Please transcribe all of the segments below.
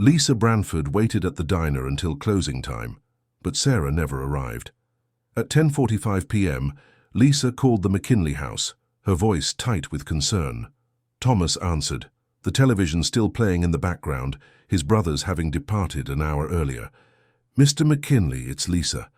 Lisa Branford waited at the diner until closing time, but Sarah never arrived. At 10:45 p.m., Lisa called the McKinley house, her voice tight with concern. Thomas answered, the television still playing in the background, his brothers having departed an hour earlier. "Mr. McKinley, it's Lisa.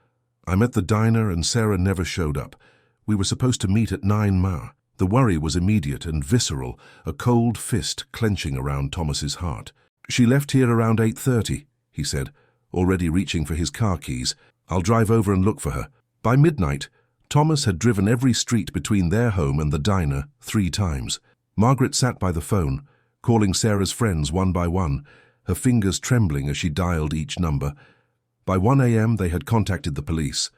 I'm at the diner and Sarah never showed up. We were supposed to meet at 9 Ma." The worry was immediate and visceral, a cold fist clenching around Thomas's heart. "She left here around 8:30, he said, already reaching for his car keys. "I'll drive over and look for her." By midnight, Thomas had driven every street between their home and the diner 3 times. Margaret sat by the phone, calling Sarah's friends one by one, her fingers trembling as she dialed each number. By 1 a.m. they had contacted the police.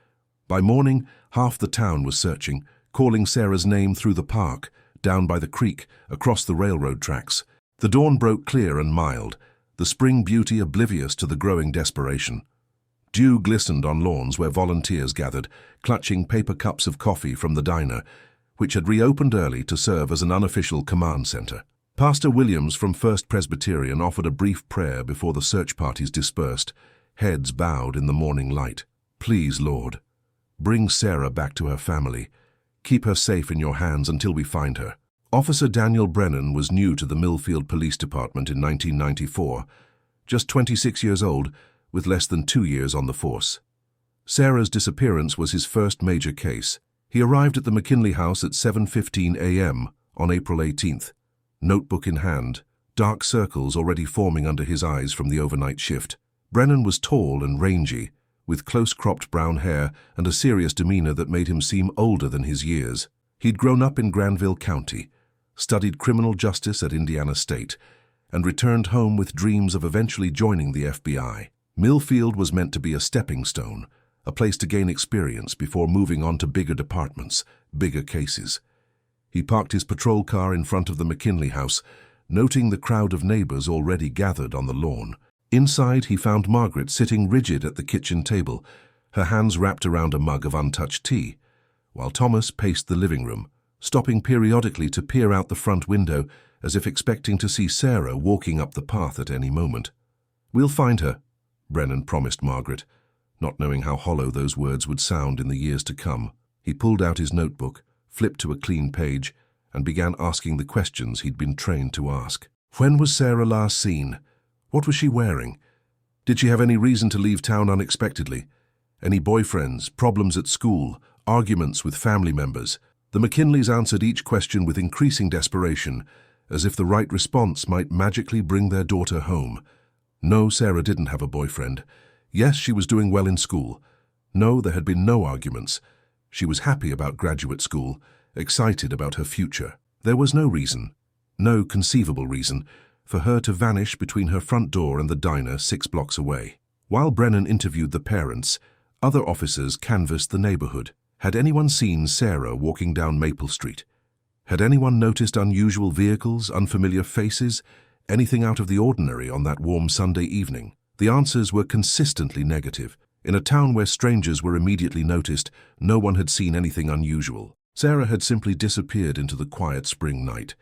By morning, half the town was searching, calling Sarah's name through the park, down by the creek, across the railroad tracks. The dawn broke clear and mild, the spring beauty oblivious to the growing desperation. Dew glistened on lawns where volunteers gathered, clutching paper cups of coffee from the diner, which had reopened early to serve as an unofficial command center. Pastor Williams from First Presbyterian offered a brief prayer before the search parties dispersed, heads bowed in the morning light. "Please, Lord, bring Sarah back to her family. Keep her safe in your hands until we find her." Officer Daniel Brennan was new to the Millfield Police Department in 1994, just 26 years old, with less than 2 years on the force. Sarah's disappearance was his first major case. He arrived at the McKinley house at 7:15 a.m. on April 18th, notebook in hand, dark circles already forming under his eyes from the overnight shift. Brennan was tall and rangy, with close-cropped brown hair and a serious demeanor that made him seem older than his years. He'd grown up in Granville County, studied criminal justice at Indiana State, and returned home with dreams of eventually joining the FBI. Millfield was meant to be a stepping stone, a place to gain experience before moving on to bigger departments, bigger cases. He parked his patrol car in front of the McKinley house, noting the crowd of neighbors already gathered on the lawn. Inside, he found Margaret sitting rigid at the kitchen table, her hands wrapped around a mug of untouched tea, while Thomas paced the living room, stopping periodically to peer out the front window as if expecting to see Sarah walking up the path at any moment. "We'll find her," Brennan promised Margaret, not knowing how hollow those words would sound in the years to come. He pulled out his notebook, flipped to a clean page, and began asking the questions he'd been trained to ask. When was Sarah last seen? What was she wearing? Did she have any reason to leave town unexpectedly? Any boyfriends, problems at school, arguments with family members? The McKinleys answered each question with increasing desperation, as if the right response might magically bring their daughter home. No, Sarah didn't have a boyfriend. Yes, she was doing well in school. No, there had been no arguments. She was happy about graduate school, excited about her future. There was no reason, no conceivable reason, for her to vanish between her front door and the diner 6 blocks away. While Brennan interviewed the parents, other officers canvassed the neighborhood. Had anyone seen Sarah walking down Maple Street? Had anyone noticed unusual vehicles, unfamiliar faces, anything out of the ordinary on that warm Sunday evening? The answers were consistently negative. In a town where strangers were immediately noticed, no one had seen anything unusual. Sarah had simply disappeared into the quiet spring night.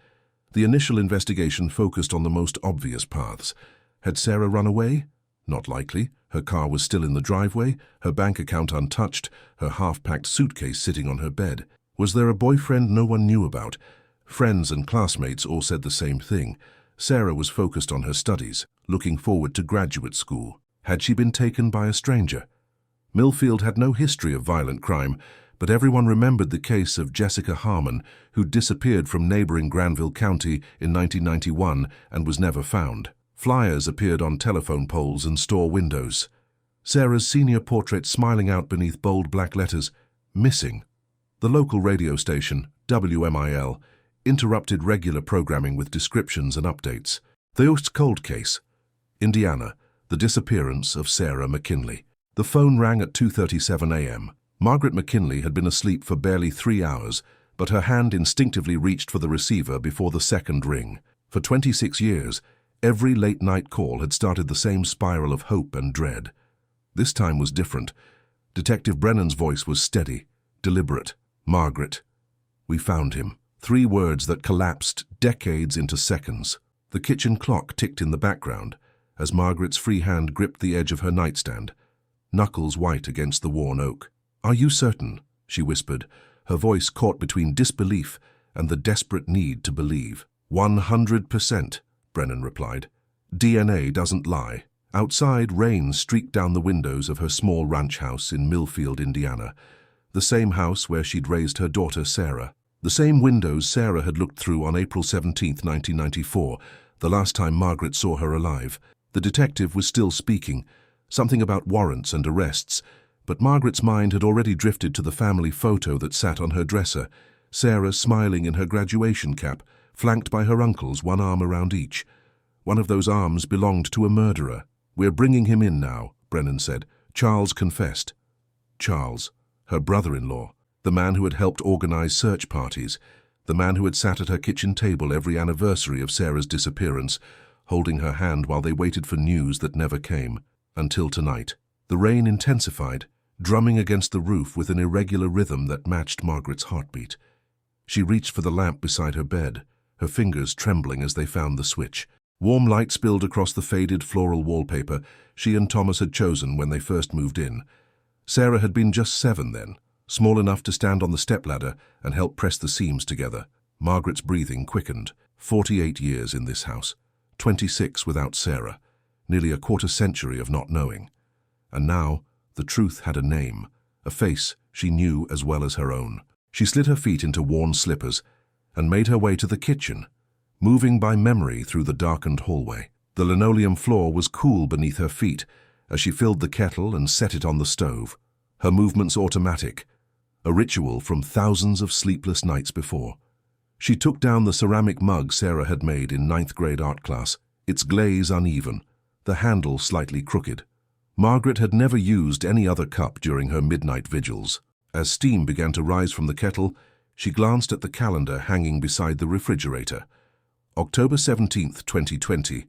The initial investigation focused on the most obvious paths. Had Sarah run away? Not likely. Her car was still in the driveway, her bank account untouched, her half-packed suitcase sitting on her bed. Was there a boyfriend no one knew about? Friends and classmates all said the same thing. Sarah was focused on her studies, looking forward to graduate school. Had she been taken by a stranger? Millfield had no history of violent crime, but everyone remembered the case of Jessica Harmon, who disappeared from neighboring Granville County in 1991 and was never found. Flyers appeared on telephone poles and store windows. Sarah's senior portrait smiling out beneath bold black letters, "Missing." The local radio station, WMIL, interrupted regular programming with descriptions and updates. The Oast Cold Case, Indiana, the disappearance of Sarah McKinley. The phone rang at 2:37 a.m. Margaret McKinley had been asleep for barely 3 hours, but her hand instinctively reached for the receiver before the second ring. For 26 years, every late-night call had started the same spiral of hope and dread. This time was different. Detective Brennan's voice was steady, deliberate. "Margaret, we found him." 3 words that collapsed decades into seconds. The kitchen clock ticked in the background, as Margaret's free hand gripped the edge of her nightstand, knuckles white against the worn oak. "Are you certain?" she whispered, her voice caught between disbelief and the desperate need to believe. 100%, Brennan replied. DNA doesn't lie. Outside, rain streaked down the windows of her small ranch house in Millfield, Indiana, the same house where she'd raised her daughter, Sarah. The same windows Sarah had looked through on April 17, 1994, the last time Margaret saw her alive. The detective was still speaking, something about warrants and arrests, but Margaret's mind had already drifted to the family photo that sat on her dresser, Sarah smiling in her graduation cap, flanked by her uncles, one arm around each. One of those arms belonged to a murderer. "We're bringing him in now," Brennan said. Charles confessed. Charles, her brother-in-law, the man who had helped organize search parties, the man who had sat at her kitchen table every anniversary of Sarah's disappearance, holding her hand while they waited for news that never came, until tonight. The rain intensified, drumming against the roof with an irregular rhythm that matched Margaret's heartbeat. She reached for the lamp beside her bed, her fingers trembling as they found the switch. Warm light spilled across the faded floral wallpaper she and Thomas had chosen when they first moved in. Sarah had been just 7 then, small enough to stand on the stepladder and help press the seams together. Margaret's breathing quickened. 48 years in this house, 26 without Sarah, nearly a quarter-century of not knowing. And now, the truth had a name, a face she knew as well as her own. She slid her feet into worn slippers and made her way to the kitchen, moving by memory through the darkened hallway. The linoleum floor was cool beneath her feet as she filled the kettle and set it on the stove, her movements automatic, a ritual from thousands of sleepless nights before. She took down the ceramic mug Sarah had made in 9th grade art class, its glaze uneven, the handle slightly crooked. Margaret had never used any other cup during her midnight vigils. As steam began to rise from the kettle, she glanced at the calendar hanging beside the refrigerator. October 17th, 2020,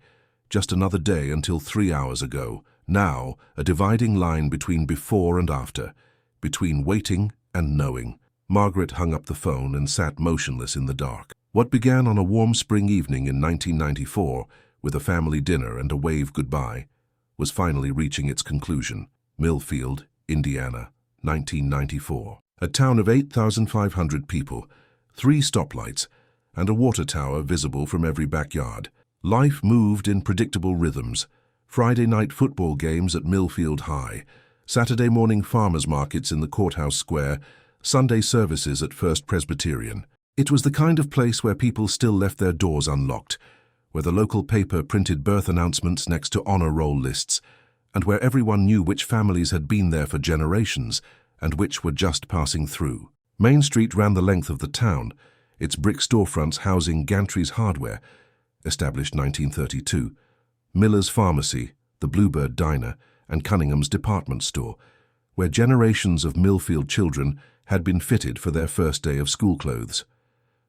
just another day until 3 hours ago. Now, a dividing line between before and after, between waiting and knowing. Margaret hung up the phone and sat motionless in the dark. What began on a warm spring evening in 1994, with a family dinner and a wave goodbye, was finally reaching its conclusion. Millfield, Indiana, 1994. A town of 8,500 people, 3 stoplights, and a water tower visible from every backyard. Life moved in predictable rhythms. Friday night football games at Millfield High, Saturday morning farmers markets in the courthouse square, Sunday services at First Presbyterian. It was the kind of place where people still left their doors unlocked, where the local paper printed birth announcements next to honor roll lists, and where everyone knew which families had been there for generations and which were just passing through. Main Street ran the length of the town, its brick storefronts housing Gantry's Hardware, established 1932, Miller's Pharmacy, the Bluebird Diner, and Cunningham's Department Store, where generations of Millfield children had been fitted for their first day of school clothes.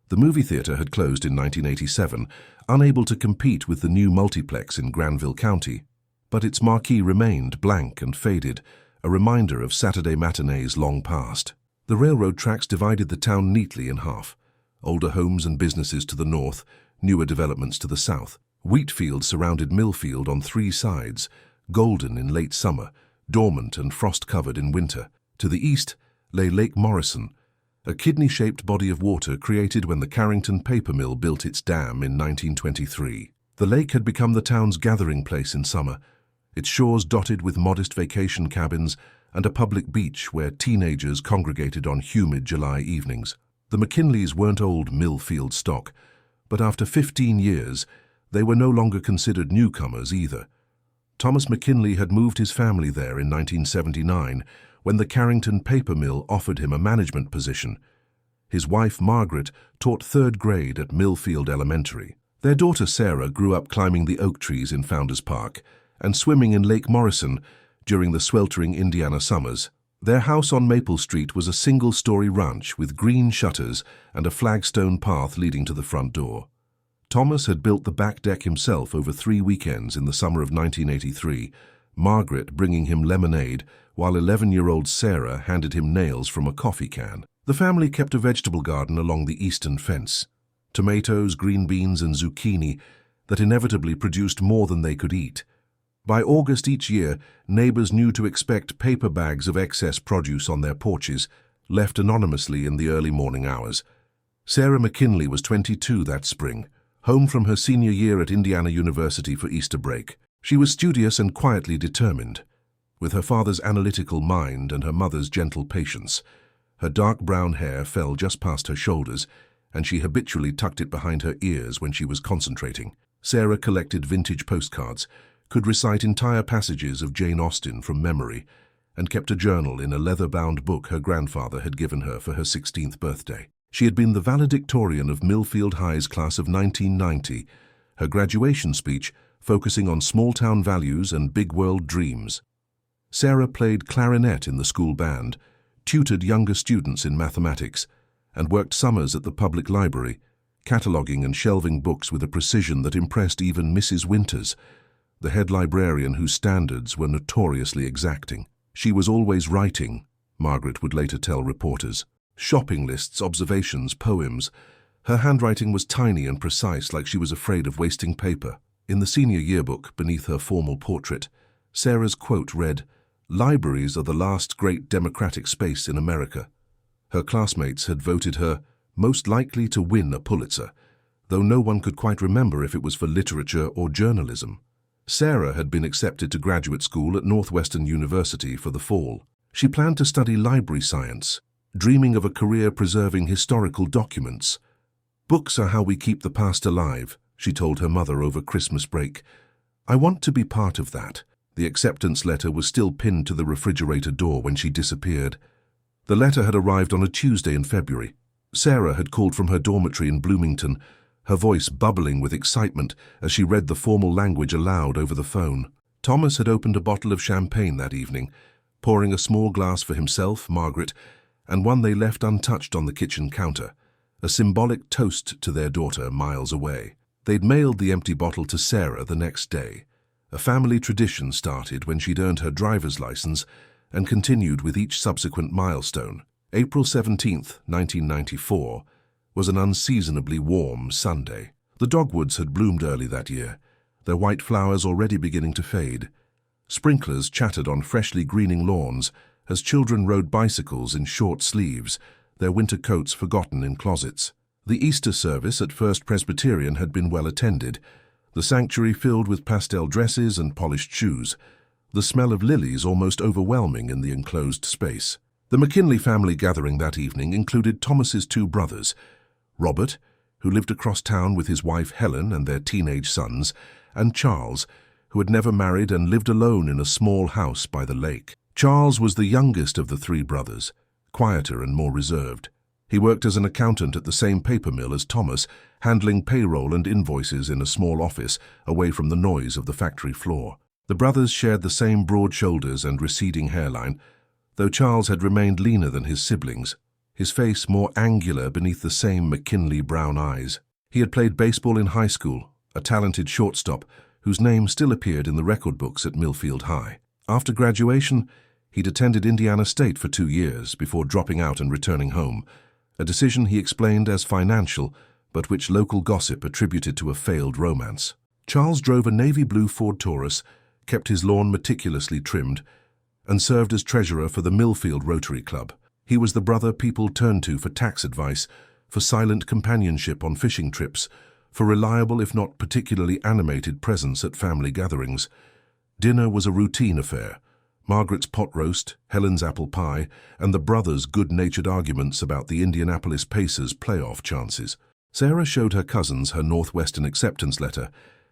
The movie theater had closed in 1987, unable to compete with the new multiplex in Granville County, but its marquee remained blank and faded, a reminder of Saturday matinees long past. The railroad tracks divided the town neatly in half, older homes and businesses to the north, newer developments to the south. Wheat fields surrounded Millfield on 3 sides, golden in late summer, dormant and frost-covered in winter. To the east lay Lake Morrison, a kidney-shaped body of water created when the Carrington paper mill built its dam in 1923. The lake had become the town's gathering place in summer, its shores dotted with modest vacation cabins and a public beach where teenagers congregated on humid July evenings. The McKinleys weren't old Millfield stock, but after 15 years, they were no longer considered newcomers either. Thomas McKinley had moved his family there in 1979 when the Carrington paper mill offered him a management position. His wife, Margaret, taught 3rd grade at Millfield Elementary. Their daughter, Sarah, grew up climbing the oak trees in Founders Park and swimming in Lake Morrison during the sweltering Indiana summers. Their house on Maple Street was a single-story ranch with green shutters and a flagstone path leading to the front door. Thomas had built the back deck himself over 3 weekends in the summer of 1983, Margaret bringing him lemonade while 11-year-old Sarah handed him nails from a coffee can. The family kept a vegetable garden along the eastern fence, tomatoes, green beans and zucchini that inevitably produced more than they could eat. By August each year, neighbors knew to expect paper bags of excess produce on their porches, left anonymously in the early morning hours. Sarah McKinley was 22 that spring, home from her senior year at Indiana University for Easter break. She was studious and quietly determined. With her father's analytical mind and her mother's gentle patience, her dark brown hair fell just past her shoulders, and she habitually tucked it behind her ears when she was concentrating. Sarah collected vintage postcards, could recite entire passages of Jane Austen from memory, and kept a journal in a leather-bound book her grandfather had given her for her 16th birthday. She had been the valedictorian of Millfield High's class of 1990, her graduation speech focusing on small-town values and big-world dreams. Sarah played clarinet in the school band, tutored younger students in mathematics, and worked summers at the public library, cataloguing and shelving books with a precision that impressed even Mrs. Winters, the head librarian whose standards were notoriously exacting. She was always writing, Margaret would later tell reporters. Shopping lists, observations, poems. Her handwriting was tiny and precise, like she was afraid of wasting paper. In the senior yearbook, beneath her formal portrait, Sarah's quote read, "Libraries are the last great democratic space in America." Her classmates had voted her most likely to win a Pulitzer, though no one could quite remember if it was for literature or journalism. Sarah had been accepted to graduate school at Northwestern University for the fall. She planned to study library science, dreaming of a career preserving historical documents. "Books are how we keep the past alive," she told her mother over Christmas break. "I want to be part of that." The acceptance letter was still pinned to the refrigerator door when she disappeared. The letter had arrived on a Tuesday in February. Sarah had called from her dormitory in Bloomington, her voice bubbling with excitement as she read the formal language aloud over the phone. Thomas had opened a bottle of champagne that evening, pouring a small glass for himself, Margaret, and one they left untouched on the kitchen counter, a symbolic toast to their daughter miles away. They'd mailed the empty bottle to Sarah the next day. A family tradition started when she'd earned her driver's license and continued with each subsequent milestone. April 17th, 1994, was an unseasonably warm Sunday. The dogwoods had bloomed early that year, their white flowers already beginning to fade. Sprinklers chattered on freshly greening lawns as children rode bicycles in short sleeves, their winter coats forgotten in closets. The Easter service at First Presbyterian had been well attended, the sanctuary filled with pastel dresses and polished shoes, the smell of lilies almost overwhelming in the enclosed space. The McKinley family gathering that evening included Thomas's two brothers, Robert, who lived across town with his wife Helen and their teenage sons, and Charles, who had never married and lived alone in a small house by the lake. Charles was the youngest of the three brothers, quieter and more reserved. He worked as an accountant at the same paper mill as Thomas, handling payroll and invoices in a small office away from the noise of the factory floor. The brothers shared the same broad shoulders and receding hairline, though Charles had remained leaner than his siblings, his face more angular beneath the same McKinley brown eyes. He had played baseball in high school, a talented shortstop whose name still appeared in the record books at Millfield High. After graduation, he'd attended Indiana State for 2 years before dropping out and returning home, a decision he explained as financial, but which local gossip attributed to a failed romance. Charles drove a navy blue Ford Taurus, kept his lawn meticulously trimmed, and served as treasurer for the Millfield Rotary Club. He was the brother people turned to for tax advice, for silent companionship on fishing trips, for reliable if not particularly animated presence at family gatherings. Dinner was a routine affair. Margaret's pot roast, Helen's apple pie, and the brothers' good-natured arguments about the Indianapolis Pacers' playoff chances. Sarah showed her cousins her Northwestern acceptance letter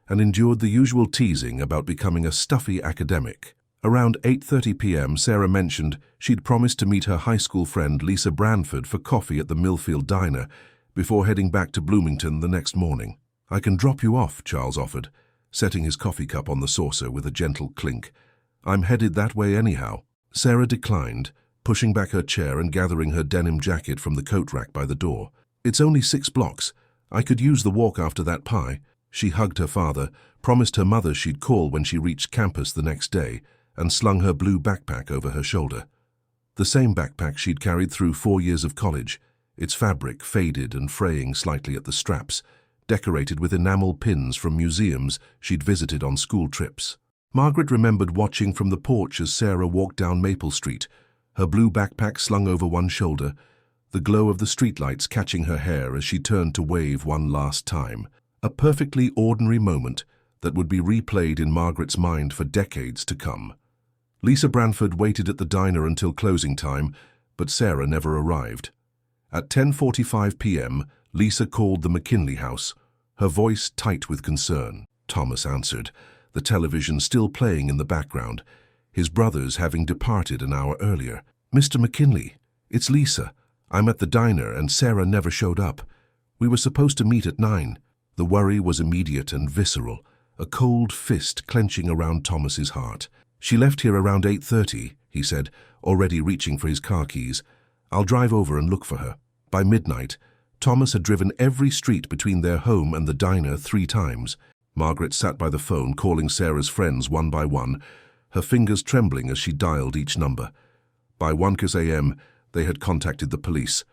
and endured the usual teasing about becoming a stuffy academic. Around 8:30 p.m., Sarah mentioned she'd promised to meet her high school friend Lisa Branford for coffee at the Millfield Diner before heading back to Bloomington the next morning. "I can drop you off," Charles offered, setting his coffee cup on the saucer with a gentle clink. "I'm headed that way anyhow." Sarah declined, pushing back her chair and gathering her denim jacket from the coat rack by the door. "It's only 6 blocks. I could use the walk after that pie." She hugged her father, promised her mother she'd call when she reached campus the next day, and slung her blue backpack over her shoulder. The same backpack she'd carried through 4 years of college, its fabric faded and fraying slightly at the straps, decorated with enamel pins from museums she'd visited on school trips. Margaret remembered watching from the porch as Sarah walked down Maple Street, her blue backpack slung over one shoulder, the glow of the streetlights catching her hair as she turned to wave one last time. A perfectly ordinary moment that would be replayed in Margaret's mind for decades to come. Lisa Branford waited at the diner until closing time, but Sarah never arrived. At 10:45 p.m., Lisa called the McKinley house, her voice tight with concern. Thomas answered, the television still playing in the background, his brothers having departed an hour earlier. "Mr. McKinley, it's Lisa. I'm at the diner and Sarah never showed up. We were supposed to meet at 9. The worry was immediate and visceral, a cold fist clenching around Thomas's heart. "She left here around 8:30, he said, already reaching for his car keys. "I'll drive over and look for her." By midnight, Thomas had driven every street between their home and the diner 3 times. Margaret sat by the phone calling Sarah's friends one by one, her fingers trembling as she dialed each number. By 1 a.m., they had contacted the police.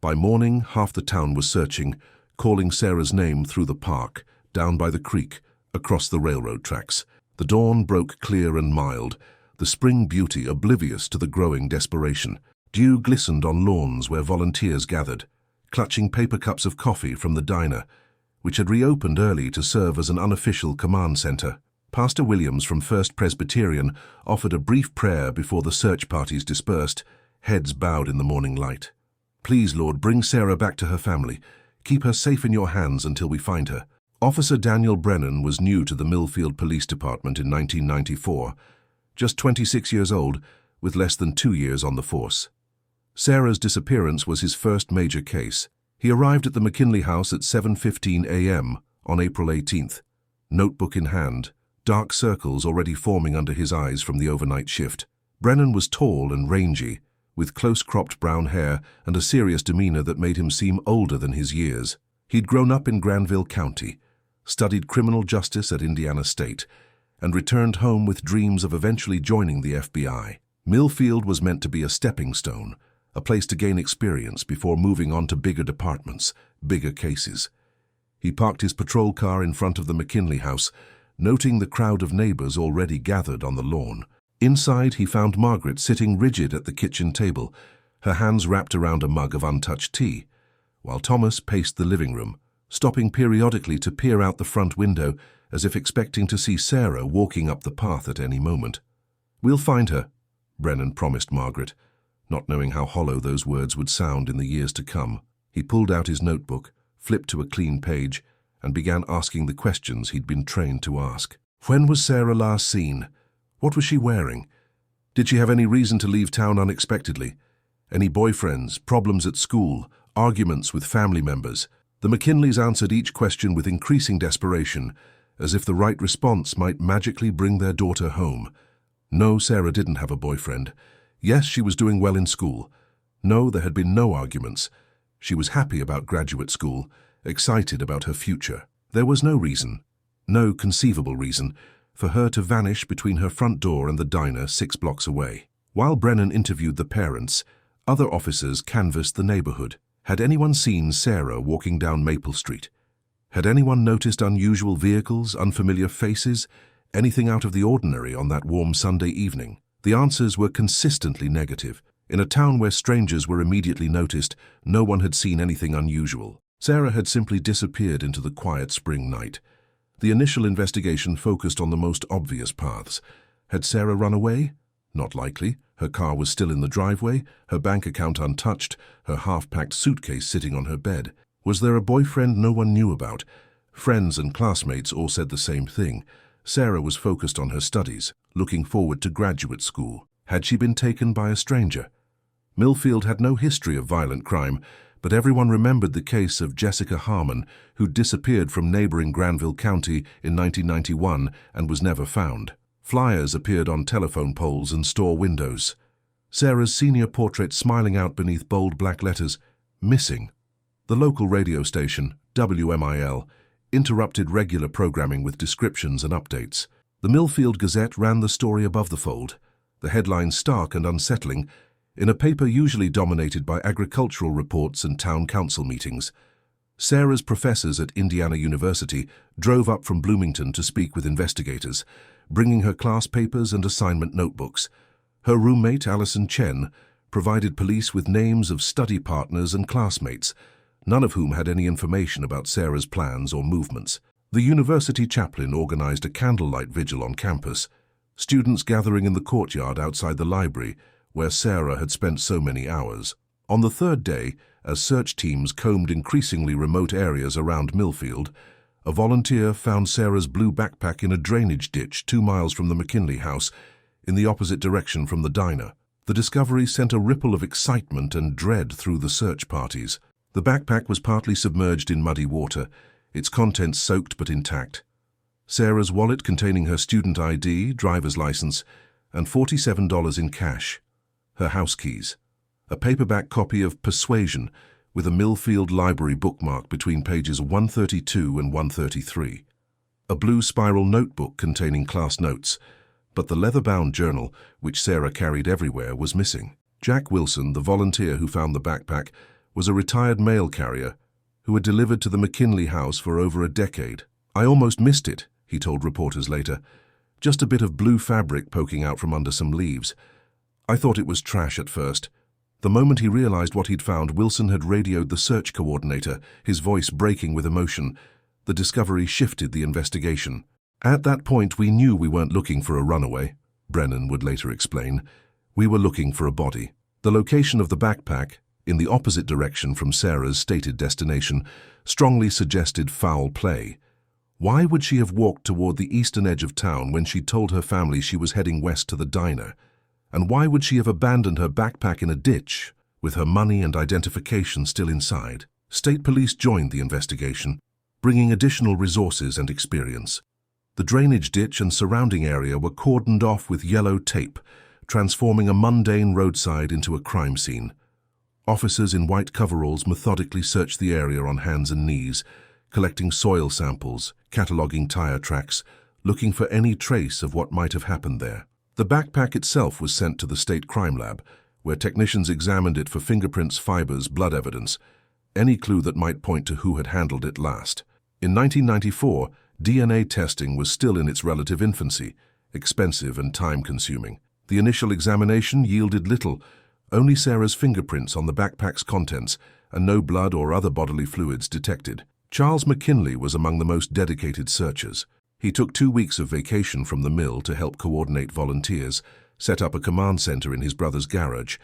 By morning, half the town was searching, calling Sarah's name through the park, down by the creek, across the railroad tracks. The dawn broke clear and mild, the spring beauty oblivious to the growing desperation. Dew glistened on lawns where volunteers gathered, clutching paper cups of coffee from the diner, which had reopened early to serve as an unofficial command center. Pastor Williams from First Presbyterian offered a brief prayer before the search parties dispersed, heads bowed in the morning light. "Please, Lord, bring Sarah back to her family. Keep her safe in your hands until we find her." Officer Daniel Brennan was new to the Millfield Police Department in 1994, just 26 years old, with less than 2 years on the force. Sarah's disappearance was his first major case. He arrived at the McKinley house at 7:15 a.m. on April 18th, notebook in hand, dark circles already forming under his eyes from the overnight shift. Brennan was tall and rangy, with close-cropped brown hair and a serious demeanor that made him seem older than his years. He'd grown up in Granville County, studied criminal justice at Indiana State, and returned home with dreams of eventually joining the FBI. Millfield was meant to be a stepping stone, a place to gain experience before moving on to bigger departments, bigger cases. He parked his patrol car in front of the McKinley house, noting the crowd of neighbors already gathered on the lawn. Inside, he found Margaret sitting rigid at the kitchen table, her hands wrapped around a mug of untouched tea, while Thomas paced the living room, stopping periodically to peer out the front window as if expecting to see Sarah walking up the path at any moment. "We'll find her," Brennan promised Margaret, not knowing how hollow those words would sound in the years to come. He pulled out his notebook, flipped to a clean page, and began asking the questions he'd been trained to ask. When was Sarah last seen? What was she wearing? Did she have any reason to leave town unexpectedly? Any boyfriends, problems at school, arguments with family members? The McKinleys answered each question with increasing desperation, as if the right response might magically bring their daughter home. No, Sarah didn't have a boyfriend. Yes, she was doing well in school. No, there had been no arguments. She was happy about graduate school, excited about her future. There was no reason, no conceivable reason, for her to vanish between her front door and the diner 6 blocks away. While Brennan interviewed the parents, other officers canvassed the neighborhood. Had anyone seen Sarah walking down Maple Street? Had anyone noticed unusual vehicles, unfamiliar faces, anything out of the ordinary on that warm Sunday evening? The answers were consistently negative. In a town where strangers were immediately noticed, no one had seen anything unusual. Sarah had simply disappeared into the quiet spring night. The initial investigation focused on the most obvious paths. Had Sarah run away? Not likely. Her car was still in the driveway, her bank account untouched, her half-packed suitcase sitting on her bed. Was there a boyfriend no one knew about? Friends and classmates all said the same thing. Sarah was focused on her studies, looking forward to graduate school. Had she been taken by a stranger? Millfield had no history of violent crime, but everyone remembered the case of Jessica Harmon, who disappeared from neighboring Granville County in 1991 and was never found. Flyers appeared on telephone poles and store windows. Sarah's senior portrait smiling out beneath bold black letters, "Missing." The local radio station, WMIL, interrupted regular programming with descriptions and updates. The Millfield Gazette ran the story above the fold, the headline stark and unsettling, in a paper usually dominated by agricultural reports and town council meetings. Sarah's professors at Indiana University drove up from Bloomington to speak with investigators, bringing her class papers and assignment notebooks. Her roommate, Alison Chen, provided police with names of study partners and classmates, none of whom had any information about Sarah's plans or movements. The university chaplain organized a candlelight vigil on campus, students gathering in the courtyard outside the library where Sarah had spent so many hours. On the third day, as search teams combed increasingly remote areas around Millfield, a volunteer found Sarah's blue backpack in a drainage ditch 2 miles from the McKinley house, in the opposite direction from the diner. The discovery sent a ripple of excitement and dread through the search parties. The backpack was partly submerged in muddy water, its contents soaked but intact. Sarah's wallet containing her student ID, driver's license, and $47 in cash. Her house keys. A paperback copy of Persuasion with a Millfield Library bookmark between pages 132 and 133. A blue spiral notebook containing class notes, but the leather-bound journal, which Sarah carried everywhere, was missing. Jack Wilson, the volunteer who found the backpack, was a retired mail carrier who had delivered to the McKinley house for over a decade. "I almost missed it," he told reporters later. "Just a bit of blue fabric poking out from under some leaves. I thought it was trash at first." The moment he realized what he'd found, Wilson had radioed the search coordinator, his voice breaking with emotion. The discovery shifted the investigation. "At that point, we knew we weren't looking for a runaway," Brennan would later explain. "We were looking for a body." The location of the backpack, in the opposite direction from Sarah's stated destination, strongly suggested foul play. Why would she have walked toward the eastern edge of town when she told her family she was heading west to the diner? And why would she have abandoned her backpack in a ditch, with her money and identification still inside? State police joined the investigation, bringing additional resources and experience. The drainage ditch and surrounding area were cordoned off with yellow tape, transforming a mundane roadside into a crime scene. Officers in white coveralls methodically searched the area on hands and knees, collecting soil samples, cataloging tire tracks, looking for any trace of what might have happened there. The backpack itself was sent to the state crime lab, where technicians examined it for fingerprints, fibers, blood evidence, any clue that might point to who had handled it last. In 1994, DNA testing was still in its relative infancy, expensive and time-consuming. The initial examination yielded little, only Sarah's fingerprints on the backpack's contents, and no blood or other bodily fluids detected. Charles McKinley was among the most dedicated searchers. He took 2 weeks of vacation from the mill to help coordinate volunteers, set up a command center in his brother's garage,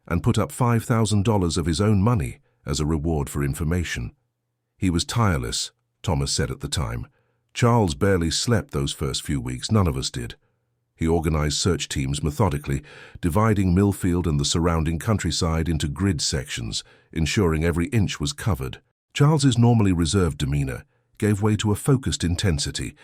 and put up $5,000 of his own money as a reward for information. He was tireless, Thomas said at the time. "Charles barely slept those first few weeks, none of us did." He organized search teams methodically, dividing Millfield and the surrounding countryside into grid sections, ensuring every inch was covered. Charles's normally reserved demeanor gave way to a focused intensity,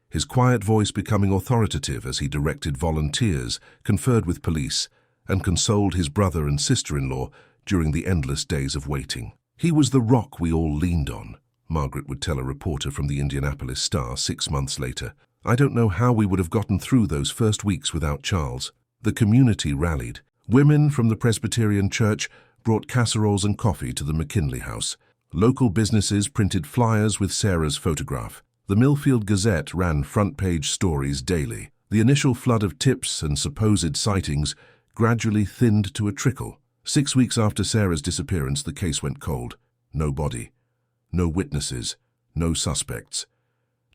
his quiet voice becoming authoritative as he directed volunteers, conferred with police, and consoled his brother and sister-in-law during the endless days of waiting. "He was the rock we all leaned on," Margaret would tell a reporter from the Indianapolis Star 6 months later. "I don't know how we would have gotten through those first weeks without Charles." The community rallied. Women from the Presbyterian Church brought casseroles and coffee to the McKinley house. Local businesses printed flyers with Sarah's photograph. The Millfield Gazette ran front-page stories daily. The initial flood of tips and supposed sightings gradually thinned to a trickle. 6 weeks after Sarah's disappearance, the case went cold. No body. No witnesses. No suspects.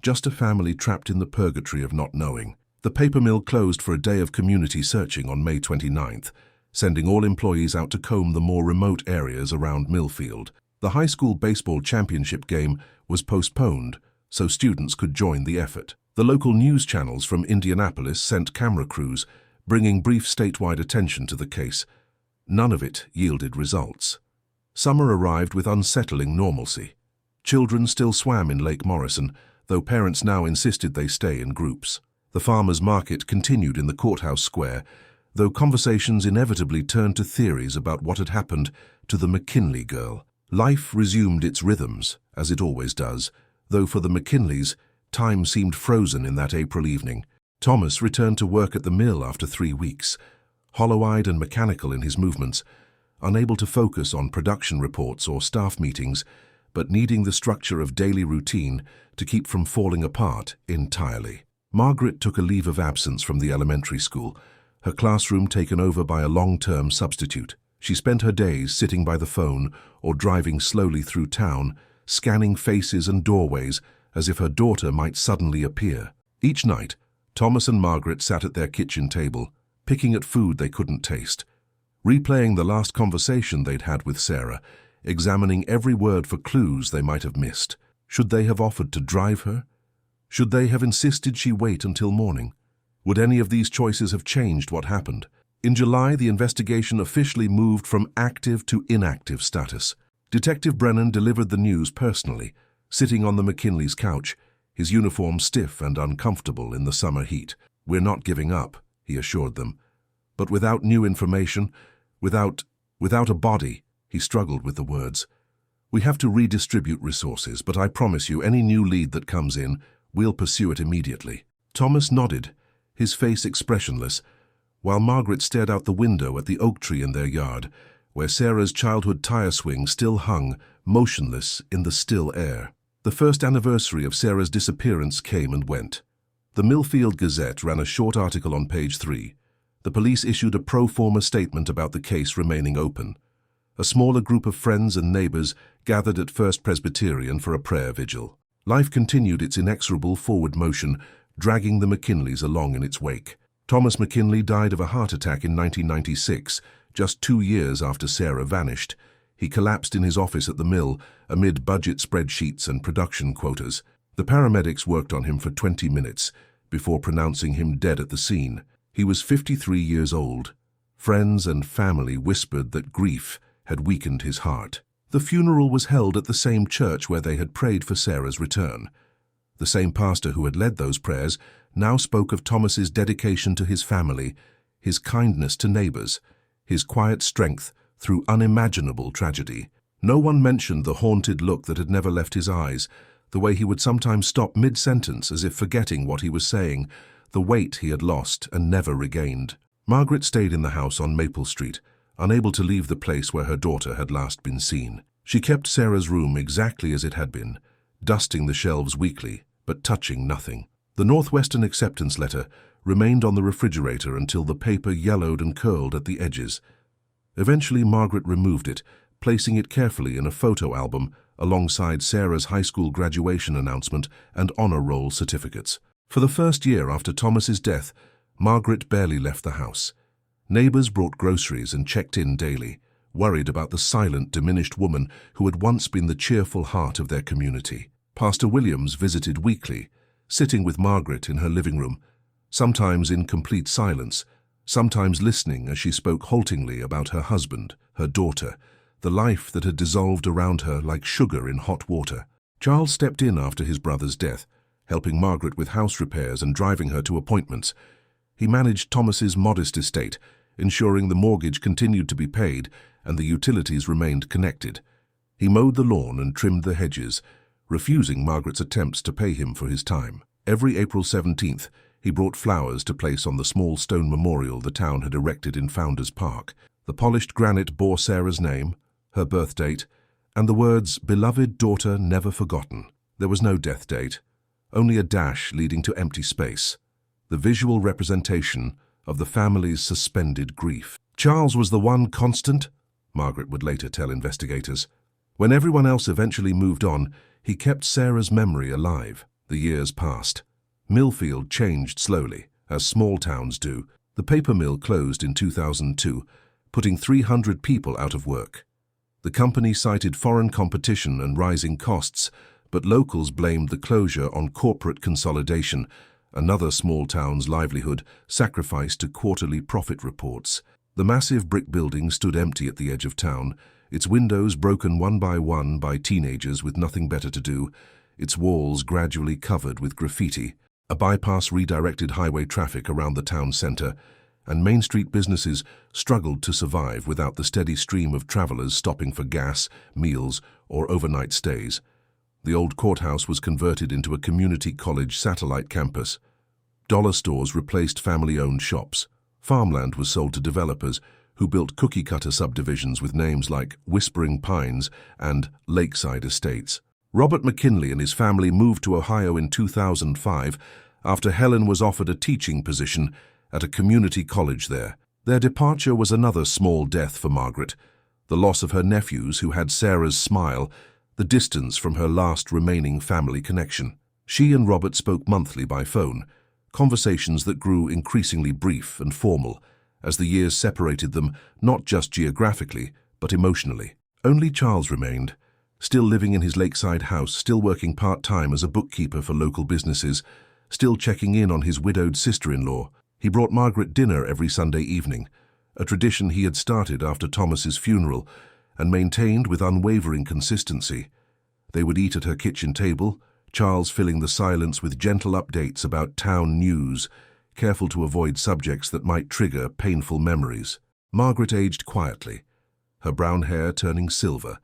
Just a family trapped in the purgatory of not knowing. The paper mill closed for a day of community searching on May 29th, sending all employees out to comb the more remote areas around Millfield. The high school baseball championship game was postponed so students could join the effort. The local news channels from Indianapolis sent camera crews, bringing brief statewide attention to the case. None of it yielded results. Summer arrived with unsettling normalcy. Children still swam in Lake Morrison, though parents now insisted they stay in groups. The farmers' market continued in the courthouse square, though conversations inevitably turned to theories about what had happened to the McKinley girl. Life resumed its rhythms, as it always does, though for the McKinleys, time seemed frozen in that April evening. Thomas returned to work at the mill after 3 weeks, hollow-eyed and mechanical in his movements, unable to focus on production reports or staff meetings, but needing the structure of daily routine to keep from falling apart entirely. Margaret took a leave of absence from the elementary school, her classroom taken over by a long-term substitute. She spent her days sitting by the phone or driving slowly through town, scanning faces and doorways as if her daughter might suddenly appear. Each night, Thomas and Margaret sat at their kitchen table, picking at food they couldn't taste, replaying the last conversation they'd had with Sarah, examining every word for clues they might have missed. Should they have offered to drive her? Should they have insisted she wait until morning? Would any of these choices have changed what happened? In July, the investigation officially moved from active to inactive status. Detective Brennan delivered the news personally, sitting on the McKinley's couch, his uniform stiff and uncomfortable in the summer heat. "We're not giving up," he assured them. But without new information, without a body, he struggled with the words. "We have to redistribute resources, but I promise you any new lead that comes in, we'll pursue it immediately." Thomas nodded, his face expressionless, while Margaret stared out the window at the oak tree in their yard, where Sarah's childhood tire swing still hung, motionless in the still air. The first anniversary of Sarah's disappearance came and went. The Millfield Gazette ran a short article on page 3. The police issued a pro forma statement about the case remaining open. A smaller group of friends and neighbors gathered at First Presbyterian for a prayer vigil. Life continued its inexorable forward motion, dragging the McKinleys along in its wake. Thomas McKinley died of a heart attack in 1996, just 2 years after Sarah vanished. He collapsed in his office at the mill amid budget spreadsheets and production quotas. The paramedics worked on him for 20 minutes before pronouncing him dead at the scene. He was 53 years old. Friends and family whispered that grief had weakened his heart. The funeral was held at the same church where they had prayed for Sarah's return. The same pastor who had led those prayers now spoke of Thomas's dedication to his family, his kindness to neighbors, his quiet strength through unimaginable tragedy. No one mentioned the haunted look that had never left his eyes, the way he would sometimes stop mid-sentence as if forgetting what he was saying, the weight he had lost and never regained. Margaret stayed in the house on Maple Street, unable to leave the place where her daughter had last been seen. She kept Sarah's room exactly as it had been, dusting the shelves weekly, but touching nothing. The Northwestern acceptance letter remained on the refrigerator until the paper yellowed and curled at the edges. Eventually, Margaret removed it, placing it carefully in a photo album alongside Sarah's high school graduation announcement and honor roll certificates. For the first year after Thomas's death, Margaret barely left the house. Neighbors brought groceries and checked in daily, worried about the silent, diminished woman who had once been the cheerful heart of their community. Pastor Williams visited weekly, sitting with Margaret in her living room, sometimes in complete silence, sometimes listening as she spoke haltingly about her husband, her daughter, the life that had dissolved around her like sugar in hot water. Charles stepped in after his brother's death, helping Margaret with house repairs and driving her to appointments. He managed Thomas's modest estate, ensuring the mortgage continued to be paid and the utilities remained connected. He mowed the lawn and trimmed the hedges, refusing Margaret's attempts to pay him for his time. Every April 17th, he brought flowers to place on the small stone memorial the town had erected in Founders Park. The polished granite bore Sarah's name, her birth date, and the words, "Beloved daughter never forgotten." There was no death date, only a dash leading to empty space, the visual representation of the family's suspended grief. Charles was the one constant, Margaret would later tell investigators. When everyone else eventually moved on, he kept Sarah's memory alive. The years passed. Millfield changed slowly, as small towns do. The paper mill closed in 2002, putting 300 people out of work. The company cited foreign competition and rising costs, but locals blamed the closure on corporate consolidation, another small town's livelihood sacrificed to quarterly profit reports. The massive brick building stood empty at the edge of town, its windows broken one by teenagers with nothing better to do, its walls gradually covered with graffiti. A bypass redirected highway traffic around the town center, and Main Street businesses struggled to survive without the steady stream of travelers stopping for gas, meals, or overnight stays. The old courthouse was converted into a community college satellite campus. Dollar stores replaced family-owned shops. Farmland was sold to developers who built cookie-cutter subdivisions with names like Whispering Pines and Lakeside Estates. Robert McKinley and his family moved to Ohio in 2005, after Helen was offered a teaching position at a community college there. Their departure was another small death for Margaret, the loss of her nephews who had Sarah's smile, the distance from her last remaining family connection. She and Robert spoke monthly by phone, conversations that grew increasingly brief and formal as the years separated them not just geographically, but emotionally. Only Charles remained, still living in his lakeside house, still working part-time as a bookkeeper for local businesses, still checking in on his widowed sister-in-law. He brought Margaret dinner every Sunday evening, a tradition he had started after Thomas's funeral and maintained with unwavering consistency. They would eat at her kitchen table, Charles filling the silence with gentle updates about town news, careful to avoid subjects that might trigger painful memories. Margaret aged quietly, her brown hair turning silver,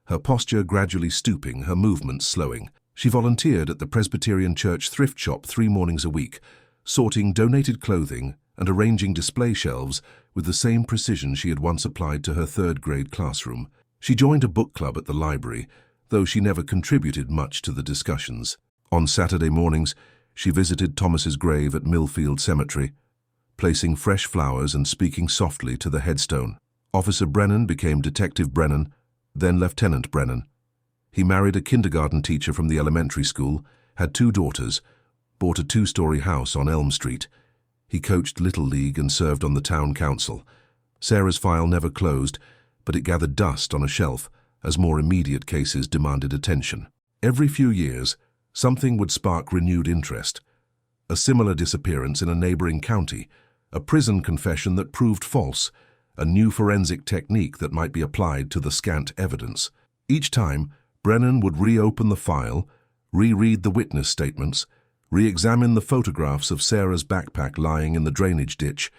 her posture gradually stooping, her movements slowing. She volunteered at the Presbyterian Church thrift shop 3 mornings a week, sorting donated clothing and arranging display shelves with the same precision she had once applied to her 3rd-grade classroom. She joined a book club at the library, though she never contributed much to the discussions. On Saturday mornings, she visited Thomas's grave at Millfield Cemetery, placing fresh flowers and speaking softly to the headstone. Officer Brennan became Detective Brennan, then Lieutenant Brennan. He married a kindergarten teacher from the elementary school, had 2 daughters, bought a 2-story house on Elm Street. He coached Little League and served on the town council. Sarah's file never closed, but it gathered dust on a shelf as more immediate cases demanded attention. Every few years, something would spark renewed interest. A similar disappearance in a neighboring county, a prison confession that proved false, a new forensic technique that might be applied to the scant evidence. Each time, Brennan would reopen the file, reread the witness statements, re-examine the photographs of Sarah's backpack lying in the drainage ditch.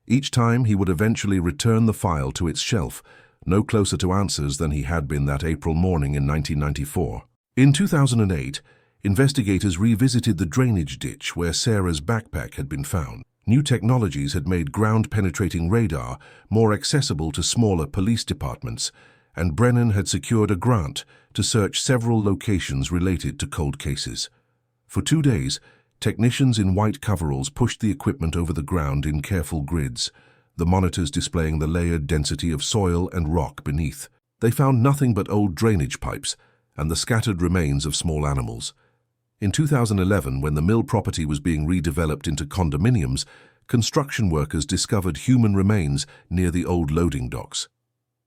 Each time he would eventually return the file to its shelf, no closer to answers than he had been that April morning in 1994. In 2008, investigators revisited the drainage ditch where Sarah's backpack had been found. New technologies had made ground-penetrating radar more accessible to smaller police departments, and Brennan had secured a grant to search several locations related to cold cases. For 2 days, technicians in white coveralls pushed the equipment over the ground in careful grids, the monitors displaying the layered density of soil and rock beneath. They found nothing but old drainage pipes and the scattered remains of small animals. In 2011, when the mill property was being redeveloped into condominiums, construction workers discovered human remains near the old loading docks.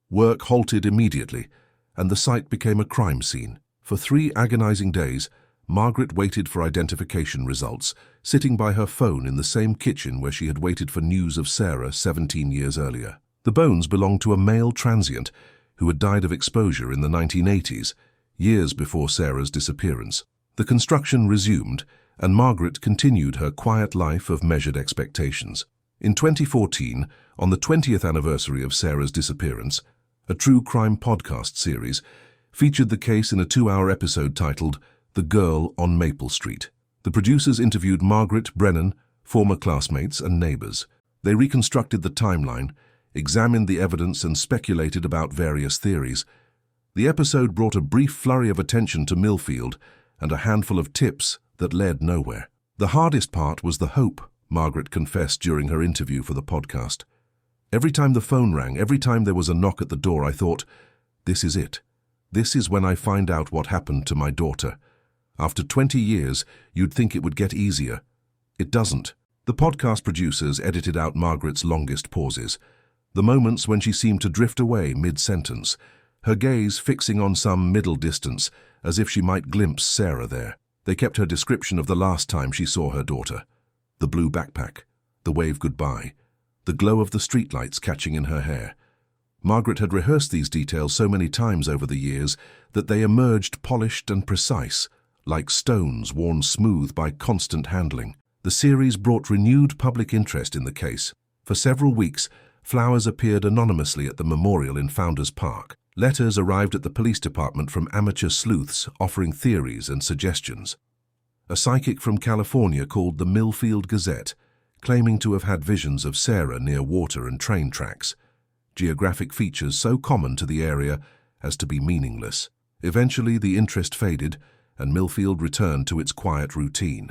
Work halted immediately, and the site became a crime scene. For 3 agonizing days, Margaret waited for identification results, sitting by her phone in the same kitchen where she had waited for news of Sarah 17 years earlier. The bones belonged to a male transient who had died of exposure in the 1980s, years before Sarah's disappearance. The construction resumed, and Margaret continued her quiet life of measured expectations. In 2014, on the 20th anniversary of Sarah's disappearance, a true crime podcast series featured the case in a 2-hour episode titled The Girl on Maple Street. The producers interviewed Margaret, Brennan, former classmates and neighbors. They reconstructed the timeline, examined the evidence and speculated about various theories. The episode brought a brief flurry of attention to Millfield and a handful of tips that led nowhere. The hardest part was the hope, Margaret confessed during her interview for the podcast. Every time the phone rang, every time there was a knock at the door, I thought, this is it. This is when I find out what happened to my daughter. After 20 years, you'd think it would get easier. It doesn't. The podcast producers edited out Margaret's longest pauses, the moments when she seemed to drift away mid-sentence, her gaze fixing on some middle distance, as if she might glimpse Sarah there. They kept her description of the last time she saw her daughter. The blue backpack, the wave goodbye, the glow of the streetlights catching in her hair. Margaret had rehearsed these details so many times over the years that they emerged polished and precise, like stones worn smooth by constant handling. The series brought renewed public interest in the case. For several weeks, flowers appeared anonymously at the memorial in Founders Park. Letters arrived at the police department from amateur sleuths offering theories and suggestions. A psychic from California called the Millfield Gazette, claiming to have had visions of Sarah near water and train tracks, geographic features so common to the area as to be meaningless. Eventually, the interest faded, and Millfield returned to its quiet routine.